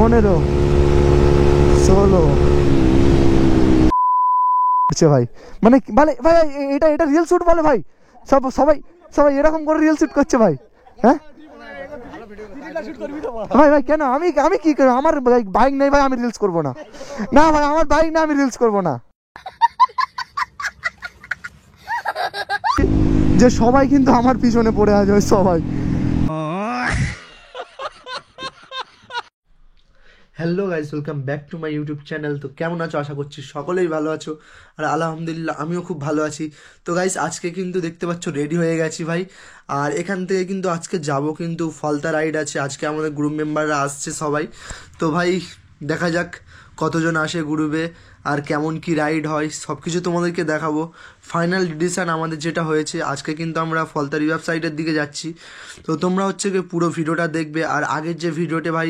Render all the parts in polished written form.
15, 16 আচ্ছা ভাই, মানে ভাই এটা রিয়েল শুট বলে ভাই? সবাই এরকম করে রিয়েল শুট করছে ভাই? হ্যাঁ ভাই কেন? আমি কি করব? আমার বাইক নেই ভাই, আমি রিলস করবো না। না ভাই আমার বাইক না, আমি রিলস করবো না। যে সবাই কিন্তু আমার পিছনে পড়ে আছে, সবাই। Hello guys, welcome back to my YouTube channel. তো কেমন আছো? আশা করছি সকলেই ভালো আছো, আর আলহামদুলিল্লাহ আমিও খুব ভালো আছি। তো গাইস আজকে কিন্তু দেখতে পাচ্ছ রেডি হয়ে গেছি ভাই, আর এখান থেকে কিন্তু আজকে যাব কিন্তু ফলতা রাইড আছে। আজকে আমাদের গ্রুপ মেম্বাররা আসছে সবাই। তো ভাই দেখা যাক কতজন আসে গ্রুপে, আর কেমন কি রাইড হয় সব কিছু তোমাদেরকে দেখাবো। ফাইনাল ডিসিশন আমাদের যেটা হয়েছে, আজকে কিন্তু আমরা ফলতা রিভার সাইডের দিকে যাচ্ছি। তো তোমরা হচ্ছে কি পুরো ভিডিওটা দেখবে, আর আগের যে ভিডিওতে ভাই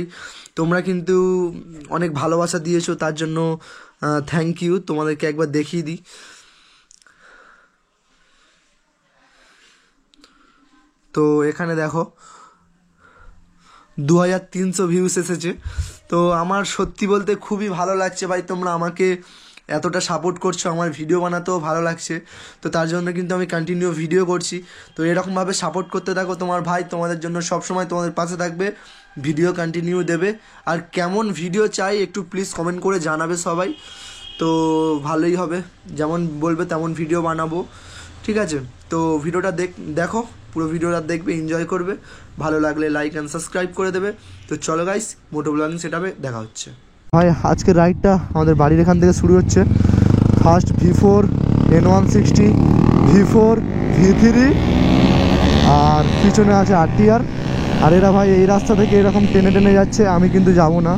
তোমরা কিন্তু অনেক ভালোবাসা দিয়েছো, তার জন্য থ্যাংক ইউ। তোমাদেরকে একবার দেখিয়ে দিই। তো এখানে দেখো 2300 ভিউস এসেছে। তো আমার সত্যি বলতে খুবই ভালো লাগছে ভাই, তোমরা আমাকে এতটা সাপোর্ট করছো, আমার ভিডিও বানাতেও ভালো লাগছে। তো তার জন্য কিন্তু আমি কন্টিনিউ ভিডিও করছি। তো এরকমভাবে সাপোর্ট করতে থাকো, তোমার ভাই তোমাদের জন্য সবসময় তোমাদের পাশে থাকবে, ভিডিও কন্টিনিউ দেবে। আর কেমন ভিডিও চাই একটু প্লিজ কমেন্ট করে জানাবে সবাই, তো ভালোই হবে। যেমন বলবে তেমন ভিডিও বানাবো, ঠিক আছে? তো ভিডিওটা দেখো, পুরো ভিডিওটা দেখবে, এনজয় করবে। ভালো লাগলে লাইক অ্যান্ড সাবস্ক্রাইব করে দেবে। তো চলো গাইস, মোটো ব্লগিং সেটআপে দেখা হচ্ছে। ভাই আজকের রাইডটা আমাদের বাড়ির এখান থেকে শুরু হচ্ছে। First V4 N160, V4 V3, আর পিছনে আছে RTR। আর এরা ভাই এই রাস্তা থেকে এরকম টেনে টেনে যাচ্ছে, আমি কিন্তু যাব না,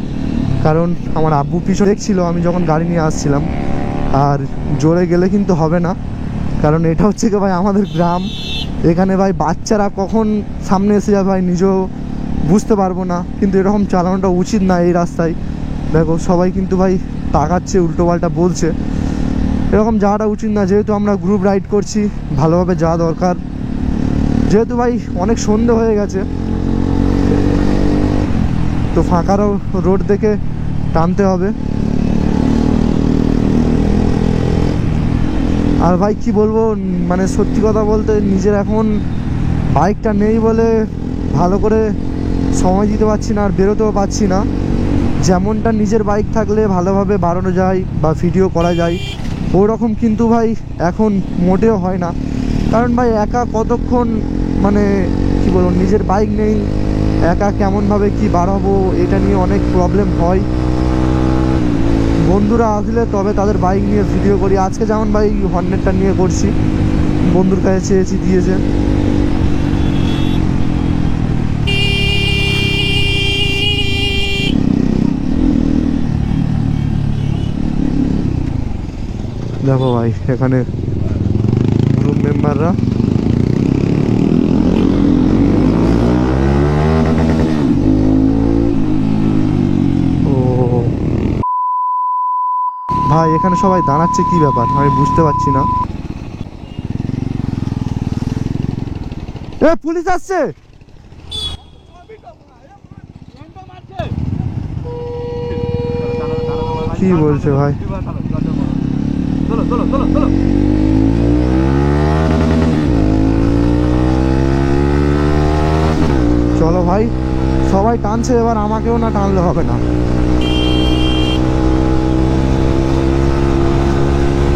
কারণ আমার আব্বু পিছনে দেখছিল আমি যখন গাড়ি নিয়ে আসছিলাম। আর জোরে গেলে কিন্তু হবে না, কারণ এটা হচ্ছে কি ভাই আমাদের গ্রাম। এখানে ভাই বাচ্চারা কখন সামনে এসে যাবে ভাই নিজেও বুঝতে পারবো না, কিন্তু এরকম চালানোটা উচিত না এই রাস্তায়। দেখো সবাই কিন্তু ভাই তাকাচ্ছে, উল্টোপাল্টা বলছে, এরকম যাওয়াটা উচিত না। যেহেতু আমরা গ্রুপ রাইড করছি, ভালোভাবে যাওয়া দরকার। যেহেতু ভাই অনেক সন্ধে হয়ে গেছে, তো ফাঁকারও রোড দেখে টানতে হবে। আর ভাই কি বলবো, মানে সত্যি কথা বলতে নিজের এখন বাইকটা নেই বলে ভালো করে সময় দিতে পারছি না, আর বেরোতেও পারছি না। যেমনটা নিজের বাইক থাকলে ভালোভাবে বাড়ানো যায় বা ভিডিও করা যায়, ওই রকম কিন্তু ভাই এখন মোটেও হয় না। কারণ ভাই একা কতক্ষণ, মানে কি বলবো, নিজের বাইক নেই, একা কেমনভাবে কি বাড়াবো, এটা নিয়ে অনেক প্রবলেম হয়। বন্ধুরা আসলে তবে তাদের বাইক নিয়ে ভিডিও করি। আজকে যেমন ভাই হর্নেটটা নিয়ে করছি, বন্ধুর কাছে চেয়েছি, দিয়েছে। দেখো ভাই এখানে গ্রুপ মেম্বাররা ভাই এখানে সবাই দাঁড়াচ্ছে, কি ব্যাপার আমি বুঝতে পারছি না। পুলিশ আসছে, কি বলছে ভাই? চলো ভাই, সবাই টানছে, এবার আমাকেও না টানলে হবে না।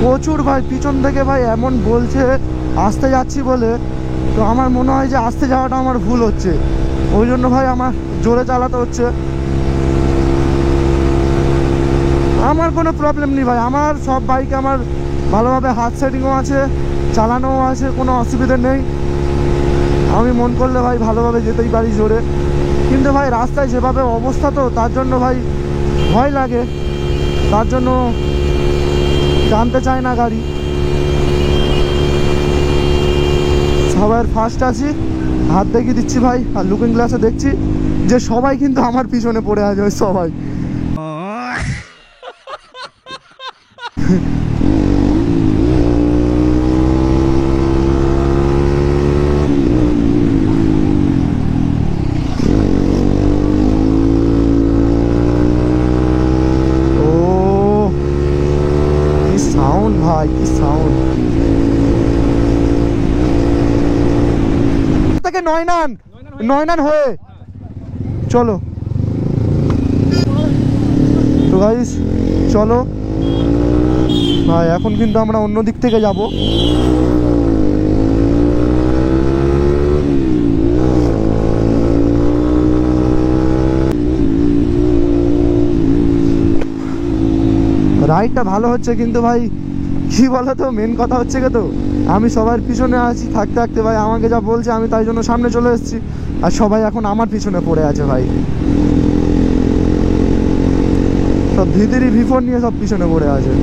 প্রচুর ভাই পিছন থেকে ভাই এমন বলছে আসতে যাচ্ছি বলে, তো আমার মনে হয় যে আসতে যাওয়াটা আমার ভুল হচ্ছে, ওই জন্য ভাই আমার জোরে চালাতে হচ্ছে। আমার কোনো প্রবলেম নেই ভাই, আমার সব বাইকে আমার ভালোভাবে হাত সেটিংও আছে, চালানোও আছে, কোনো অসুবিধা নেই। আমি মন করলে ভাই ভালোভাবে যেতেই পারি জোরে, কিন্তু ভাই রাস্তায় যেভাবে অবস্থা, তো তার জন্য ভাই ভয় লাগে, তার জন্য টানতে চায় না গাড়ি। সবার ফার্স্ট আছি, হাত দেখিয়ে দিচ্ছি ভাই, আর লুকিং গ্লাসে দেখছি যে সবাই কিন্তু আমার পিছনে পড়ে আছে, সবাই। নয়নান, নয়নান হয়ে চলো। তো গাইস চলো ভাই, এখন কিন্তু আমরা অন্য দিক থেকে যাব। রাইডটা ভালো হচ্ছে, কিন্তু ভাই কি বলো তো, মেন কথা হচ্ছে কি, তো আমি সবার পিছনে আছি, থাকতে থাকতে ভাই আমাকে যা বলছে আমি তাই জন্য সামনে চলে এসেছি, আর সবাই এখন আমার পিছনে পড়ে আছে ভাই। সব ভিতরি ভিফোর নিয়ে সব পিছনে পড়ে আছে।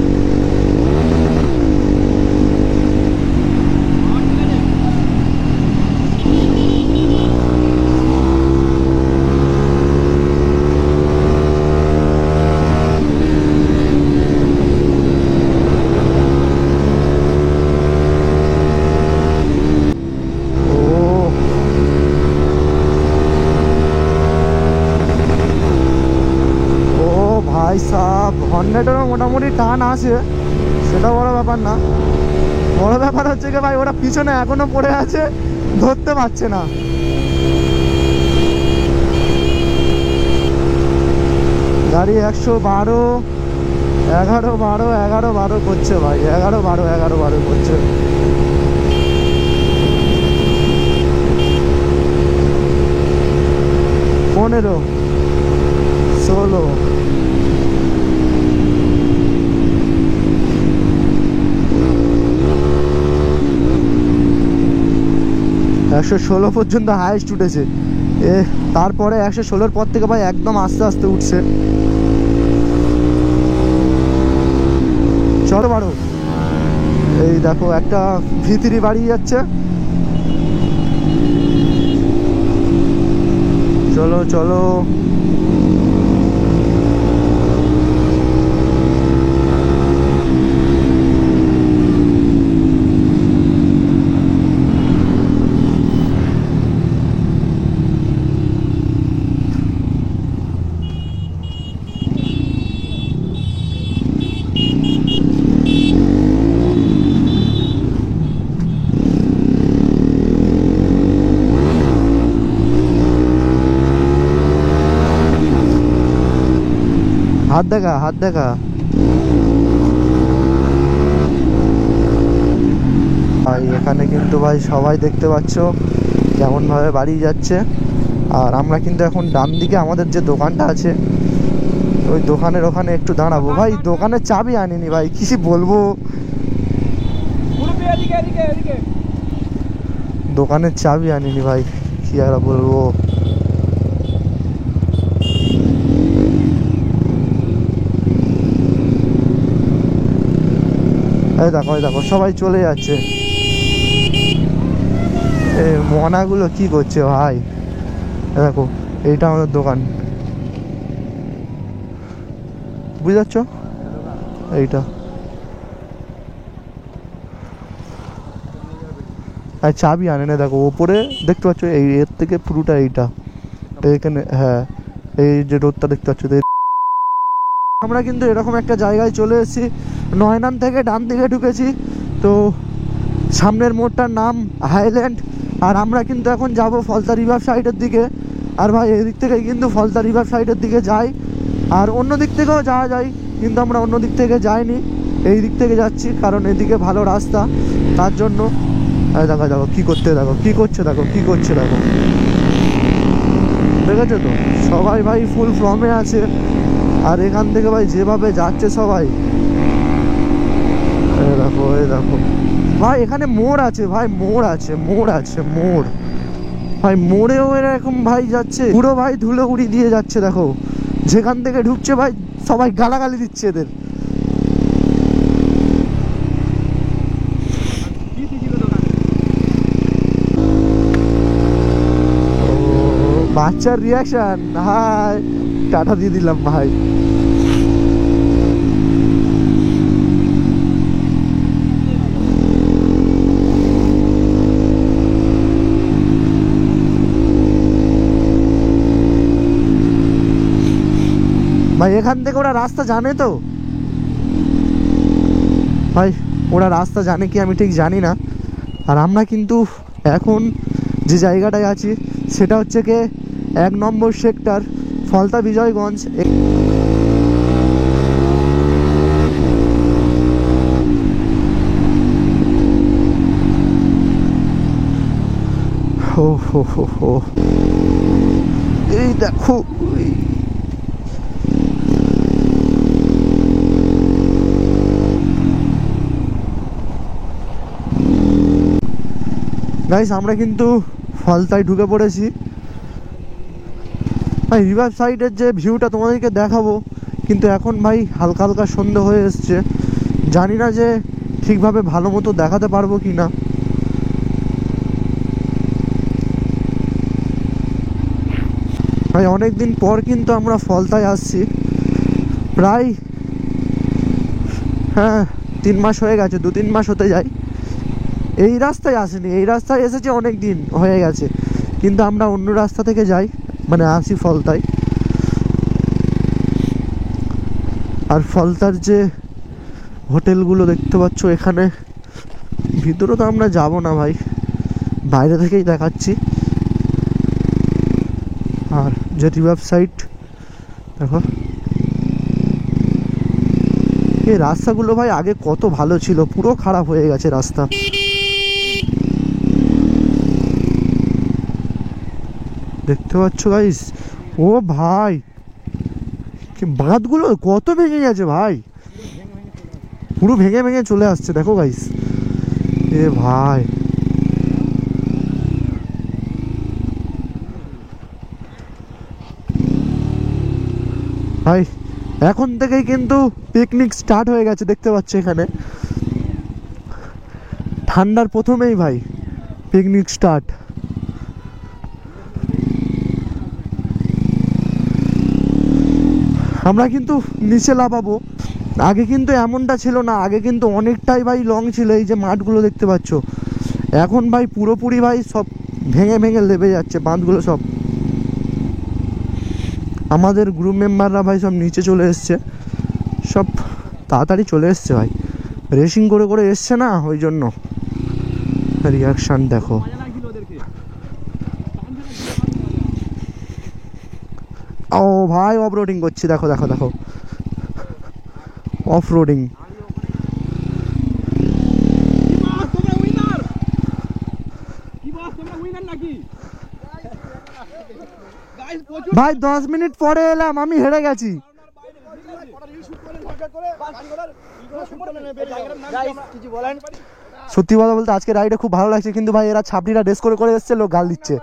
হর্নেটেরও মোটামুটি টান আছে, সেটা বড় ব্যাপার না। বড় ব্যাপার হচ্ছে কি ভাই, ওরা পিছনে এখনো পড়ে আছে, ধরতে পারছে না। গাড়ি 112, 11-12 করছে ভাই, 11-12 করছে। পনেরো, 16, 116 পর্যন্ত হাইস্ট উঠেছে। তারপরে 116-র পর থেকে ভাই একদম আস্তে আস্তে উঠছে। চলো বাড়ো, এই দেখো একটা ভিতরি বাড়ি যাচ্ছে। চলো চলো, হাত দেখা, হাত দেখা। ভাই এখানে কিন্তু ভাই সবাই দেখতে পাচ্ছ কেমন ভাবে বাড়ি যাচ্ছে। আর আমরা কিন্তু এখন ডান দিকে আমাদের যে দোকানটা আছে, ওই দোকানের ওখানে একটু দাঁড়াবো। ভাই দোকানের চাবি আনিনি ভাই, কিছু বলবো, দোকানের চাবি আনিনি ভাই, কি আর বলবো। এই দেখো, এই দেখো সবাই চলে যাচ্ছে। এই মনাগুলো কি করছে ভাই, দেখো এইটা আমাদের দোকান, বুঝতে পারছো, এইটা। আর চাবি আনে না, দেখো ওপরে দেখতে পাচ্ছ, এই এর থেকে পুরোটা এইটা এখানে, হ্যাঁ এই যে রোডটা দেখতে পাচ্ছ। আমরা কিন্তু এরকম একটা জায়গায় চলে এসেছি, নয়নান থেকে ডান দিকে ঢুকেছি। তো সামনের মোড়টার নাম হাইল্যান্ড, আর আমরা কিন্তু এখন যাব ফলতা রিভার সাইডের দিকে। আর ভাই এদিক থেকে কিন্তু ফলতা রিভার সাইডের দিকে যাই, আর অন্য দিক থেকেও যাওয়া যায়, কিন্তু আমরা অন্য দিক থেকে যাইনি, এই দিক থেকে যাচ্ছি, কারণ এদিকে ভালো রাস্তা, তার জন্য। দেখো দেখো কী করতে, দেখো কী করছে, দেখো কী করছে, দেখো দেখেছো তো, সবাই ভাই ফুল ফর্মে আছে। আর এখান থেকে ভাই যেভাবে যাচ্ছে সবাই, দেখো এই দেখো ভাই, এখানে মোড় আছে ভাই, মোড় আছে, মোড় আছে, মোড় ভাই, মোড়েও এরকম ভাই যাচ্ছে, পুরো ভাই ধুলো উড়ি দিয়ে যাচ্ছে। দেখো যেখান থেকে ঢুকছে ভাই সবাই গালাগালি দিচ্ছে এদের। বাচ্চার রিয়াকশন, হাই টাটা দিয়ে দিলাম ভাই। ভাই এখান থেকে ওরা রাস্তা জানে তো ভাই, ওরা রাস্তা জানে কি আমি ঠিক জানি না। আর আমরা কিন্তু এখন যে জায়গাটায় আছি সেটা হচ্ছে কি 1 নম্বর সেক্টর, ফলতা বিজয়গঞ্জ। হো এই দেখো গাইস, আমরা কিন্তু ফলতায় ঢুকে পড়েছি ভাই। রিভার সাইডের যে ভিউটা তোমাদেরকে দেখাবো, কিন্তু এখন ভাই হালকা হালকা সন্ধে হয়ে এসছে, জানি না যে ঠিকভাবে ভালো মতো দেখাতে পারবো কি না। ভাই অনেকদিন পর কিন্তু আমরা ফলতায় আসছি, প্রায় 3 মাস হয়ে গেছে, 2-3 মাস হতে যায়। এই রাস্তায় আসেনি, এই রাস্তায় এসেছে অনেক দিন হয়ে গেছে, কিন্তু আমরা অন্য রাস্তা থেকে যাই, মানে আসি ফলতায়। আর ফলতার যে হোটেলগুলো দেখতে পাচ্ছ এখানে, ভিতরে তো আমরা যাব না ভাই, বাইরে থেকেই দেখাচ্ছি। আর যে রিভার সাইড দেখো, এই রাস্তাগুলো ভাই আগে কত ভালো ছিল, পুরো খারাপ হয়ে গেছে রাস্তা। দেখতে পাচ্ছ গাইস, ও ভাই বাঁধগুলো কত ভেঙে গেছে ভাই, পুরো ভেঙে ভেঙে চলে আসছে দেখো গাইস। এ ভাই ভাই এখন থেকেই কিন্তু পিকনিক স্টার্ট হয়ে গেছে, দেখতে পাচ্ছ এখানে ঠান্ডার প্রথমেই ভাই পিকনিক স্টার্ট। আমরা কিন্তু নিচে লাফাবো, আগে কিন্তু এমনটা ছিল না, আগে কিন্তু অনেকটাই ভাই লং ছিল এই যে মাঠগুলো দেখতে পাচ্ছ। এখন ভাই পুরোপুরি ভাই সব ভেঙে ভেঙে লেবে যাচ্ছে বাঁধগুলো সব। আমাদের গ্রুপ মেম্বাররা ভাই সব নিচে চলে এসছে, সব তাড়াতাড়ি চলে এসছে ভাই, রেসিং করে করে এসছে না, ওই জন্য রিয়াকশান দেখো। ও ভাই অফ রোডিং করছি, দেখো দেখো দেখো অফ রোডিং। ভাই 10 মিনিট পরে এলাম, আমি হেরে গেছি। সত্যি কথা বলতে আজকে রাইডে খুব ভালো লাগছে, কিন্তু ভাই এরা ছাপড়িরা ড্রেস করে করে এসছে, লোক গাল দিচ্ছে।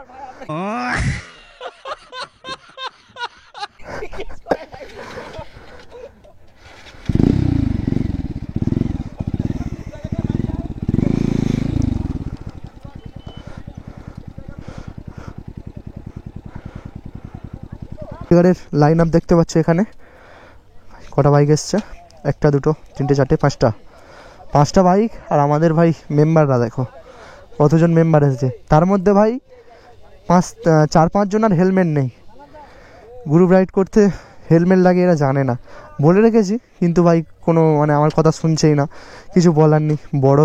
এবারের লাইন আপ দেখতে পাচ্ছ এখানে কটা বাইক এসছে, 1, 2, 3, 4, 5টা বাইক। আর আমাদের ভাই মেম্বাররা দেখো কতজন মেম্বার এসেছে, তার মধ্যে ভাই 4-5 জনের হেলমেট নেই। গ্রুপ রাইড করতে হেলমেট লাগে এরা জানে না, বলে রেখেছি, কিন্তু ভাই কোনো মানে আমার কথা শুনছেই না, কিছু বলার নেই।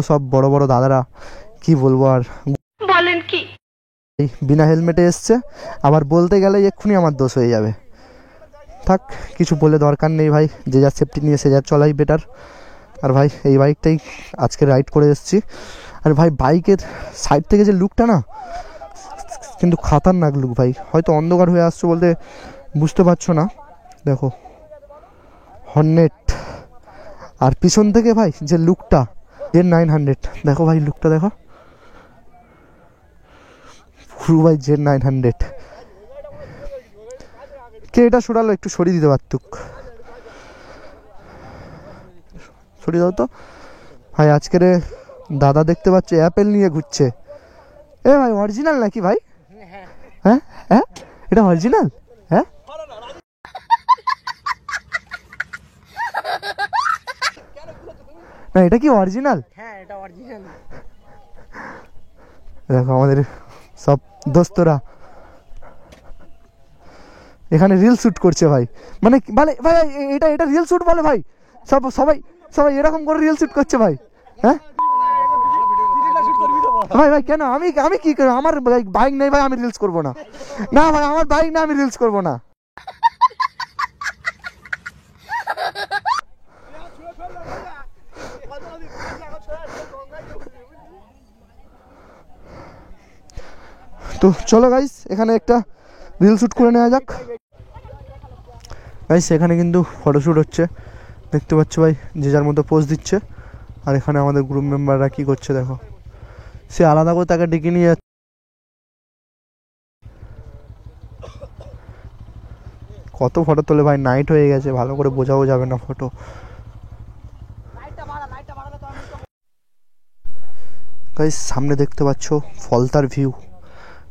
সব বড় বড় দাদারা কি বলবো আর, বলেন কি, বিনা হেলমেটে এসছে, আবার বলতে গেলে এক্ষুনি আমার দোষ হয়ে যাবে। থাক, কিছু বলে দরকার নেই ভাই, যে যার সেফটি নিয়ে সে যার চলাই বেটার। আর ভাই এই বাইকটাই আজকে রাইড করে এসেছি। আর ভাই বাইকের সাইড থেকে যে লুকটা না, কিন্তু খাতারনাক লুক ভাই, হয়তো অন্ধকার হয়ে আসছো বলতে বুঝতে পারছো না। দেখো হর্নেট, আর পিছন থেকে ভাই যে লুকটা Z900, দেখো ভাই লুকটা দেখো, পুরো ভাই Z900। কে এটা সরালো, একটু সরিয়ে দিতে পারতুক, সরিয়ে দাও তো ভাই। আজকের দাদা দেখতে পাচ্ছ অ্যাপেল নিয়ে ঘুরছে। এ ভাই অরিজিনাল নাকি ভাই? হ্যাঁ হ্যাঁ এটা অরিজিনাল? হ্যাঁ না এটা কি অরিজিনাল? হ্যাঁ এটা অরিজিনাল। দেখো আমাদের সব দোস্তরা এখানে রিল শুট করছে ভাই, মানে ভাই ভাই এটা রিল শুট বলে ভাই, সবাই এরকম করে রিল শুট করছে ভাই। হ্যাঁ ভাই ভাই কেন আমি আমি কি করব? আমার বাইক নেই ভাই, আমি রিলস করব না। না ভাই আমার বাইক না, আমি রিলস করব না। তো চলো গাইস এখানে একটা রিল শুট করে নেওয়া যাক। গাইস এখানে কিন্তু ফটোশ্যুট হচ্ছে, দেখতে পাচ্ছ ভাই, যে যার মতো পোজ দিচ্ছে। আর এখানে আমাদের গ্রুপ মেম্বাররা কি করছে দেখো, সে আলাদা করে তাকে ডেকে নিয়ে যাচ্ছে। কত ফটো তোলে ভাই, নাইট হয়ে গেছে, ভালো করে বোঝাও যাবে না ফটো। গাইস সামনে দেখতে পাচ্ছ ফলতার ভিউ,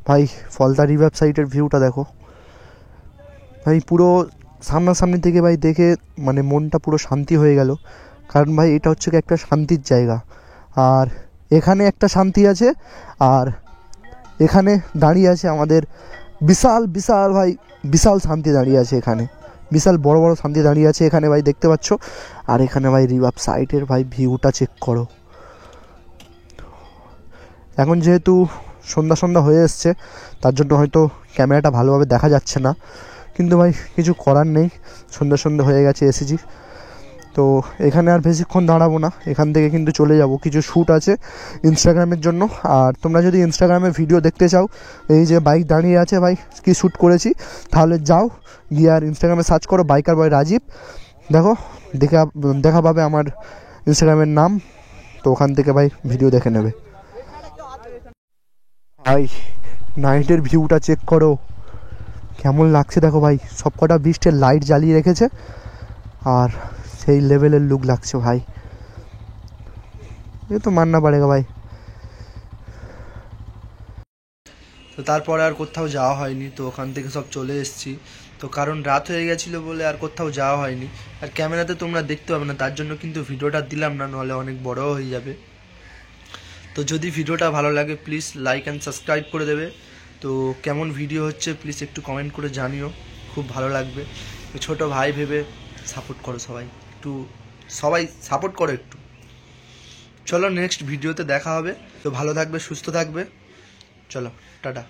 ভাই ফলতা রিভার সাইডের ভিউটা দেখো ভাই, পুরো সামনাসামনি থেকে ভাই দেখে মানে মনটা পুরো শান্তি হয়ে গেল। কারণ ভাই এটা হচ্ছে একটা শান্তির জায়গা, আর এখানে একটা শান্তি আছে, আর এখানে দাঁড়িয়ে আছে আমাদের বিশাল বিশাল ভাই, বিশাল শান্তি দাঁড়িয়ে আছে এখানে, বিশাল বড় বড় শান্তি দাঁড়িয়ে আছে এখানে ভাই, দেখতে পাচ্ছ। আর এখানে ভাই রিভার সাইডের ভাই ভিউটা চেক করো। এখন যেহেতু সন্ধ্যা সন্ধ্যা হয়ে এসছে, তার জন্য হয়তো ক্যামেরাটা ভালোভাবে দেখা যাচ্ছে না, কিন্তু ভাই কিছু করার নেই, সন্ধ্যা সন্ধ্যা হয়ে গেছে, এসেছি। তো এখানে আর বেশিক্ষণ দাঁড়াবো না, এখান থেকে কিন্তু চলে যাব, কিছু শ্যুট আছে ইনস্টাগ্রামের জন্য। আর তোমরা যদি ইনস্টাগ্রামে ভিডিও দেখতে চাও, এই যে বাইক দাঁড়িয়ে আছে ভাই, কি শ্যুট করেছি, তাহলে যাও গিয়ে আর ইনস্টাগ্রামে সার্চ করো বাইকার বয় রাজীব, দেখো দেখা পাবে আমার ইনস্টাগ্রামের নাম। তো ওখান থেকে ভাই ভিডিও দেখে নেবে। ভাই নাইটের ভিউটা চেক করো, কেমন লাগছে দেখো ভাই, সবকটা বৃষ্টির লাইট জ্বালিয়ে রেখেছে, আর সেই লেভেলের লুক লাগছে ভাই, এ তো মাননা পারেগা ভাই। তো তারপরে আর কোথাও যাওয়া হয়নি, তো ওখান থেকে সব চলে এসেছি। তো কারণ রাত হয়ে গেছিলো বলে আর কোথাও যাওয়া হয়নি, আর ক্যামেরাতে তোমরা দেখতে পাবে না, তার জন্য কিন্তু ভিডিওটা দিলাম না, নাহলে অনেক বড়ও হয়ে যাবে। তো যদি ভিডিওটা ভালো লাগে প্লিজ লাইক অ্যান্ড সাবস্ক্রাইব করে দেবে। তো কেমন ভিডিও হচ্ছে প্লিজ একটু কমেন্ট করে জানিও, খুব ভালো লাগবে। ছোট ভাই ভেবে সাপোর্ট করো সবাই, একটু সবাই সাপোর্ট করো একটু। চলো নেক্সট ভিডিওতে দেখা হবে, তো ভালো থাকবে, সুস্থ থাকবে, চলো টাটা।